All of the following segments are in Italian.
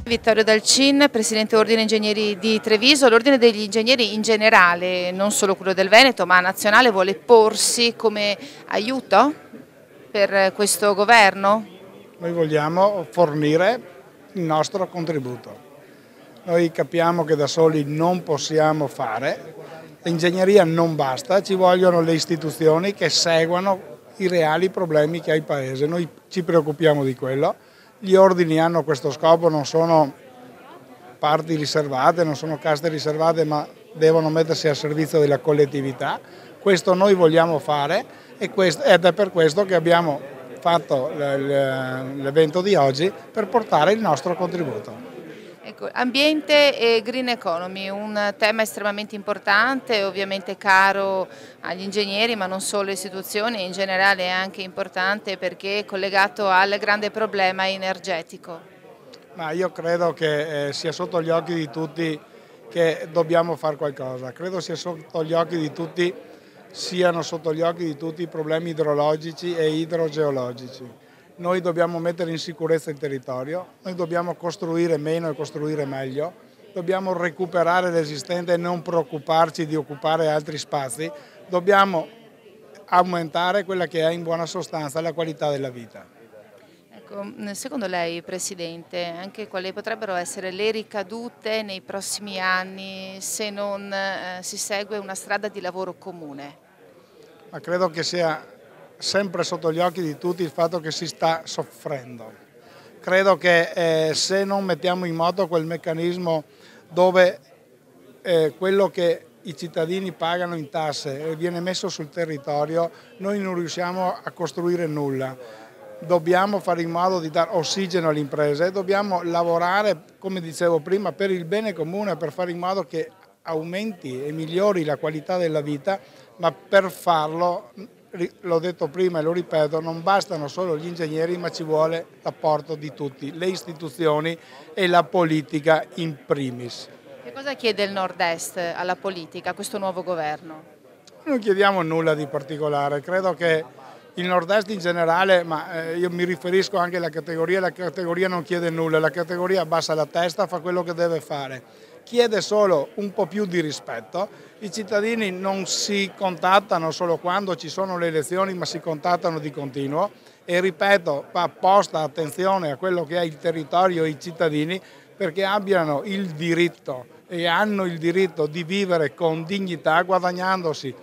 Vittorio Dalcin, Presidente Ordine Ingegneri di Treviso. L'Ordine degli Ingegneri in generale, non solo quello del Veneto ma nazionale, vuole porsi come aiuto per questo governo? Noi vogliamo fornire il nostro contributo. Noi capiamo che da soli non possiamo fare, l'ingegneria non basta, ci vogliono le istituzioni che seguano i reali problemi che ha il Paese. Noi ci preoccupiamo di quello, gli ordini hanno questo scopo, non sono parti riservate, non sono caste riservate, ma devono mettersi al servizio della collettività. Questo noi vogliamo fare ed è per questo che abbiamo fatto l'evento di oggi, per portare il nostro contributo. Ecco, ambiente e green economy, un tema estremamente importante, ovviamente caro agli ingegneri ma non solo alle istituzioni, in generale è anche importante perché è collegato al grande problema energetico. Ma io credo che sia sotto gli occhi di tutti che dobbiamo fare qualcosa, credo sia sotto gli occhi di tutti, siano sotto gli occhi di tutti i problemi idrologici e idrogeologici. Noi dobbiamo mettere in sicurezza il territorio, noi dobbiamo costruire meno e costruire meglio, dobbiamo recuperare l'esistente e non preoccuparci di occupare altri spazi, dobbiamo aumentare quella che è in buona sostanza la qualità della vita. Ecco, secondo lei, Presidente, anche quali potrebbero essere le ricadute nei prossimi anni se non si segue una strada di lavoro comune? Ma credo che sia sempre sotto gli occhi di tutti il fatto che si sta soffrendo. Credo che se non mettiamo in moto quel meccanismo dove quello che i cittadini pagano in tasse viene messo sul territorio, noi non riusciamo a costruire nulla. Dobbiamo fare in modo di dare ossigeno alle imprese, dobbiamo lavorare, come dicevo prima, per il bene comune, per fare in modo che aumenti e migliori la qualità della vita, ma per farlo, l'ho detto prima e lo ripeto, non bastano solo gli ingegneri, ma ci vuole l'apporto di tutti, le istituzioni e la politica in primis. Che cosa chiede il Nord-Est alla politica, a questo nuovo governo? Non chiediamo nulla di particolare, credo che il Nord-Est in generale, ma io mi riferisco anche alla categoria, la categoria non chiede nulla, la categoria abbassa la testa, fa quello che deve fare, chiede solo un po' più di rispetto. I cittadini non si contattano solo quando ci sono le elezioni, ma si contattano di continuo e ripeto, va posta attenzione a quello che è il territorio e i cittadini, perché abbiano il diritto e hanno il diritto di vivere con dignità, guadagnandosi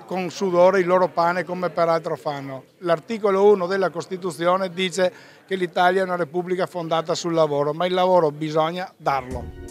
con sudore il loro pane come peraltro fanno. L'articolo 1 della Costituzione dice che l'Italia è una repubblica fondata sul lavoro, ma il lavoro bisogna darlo.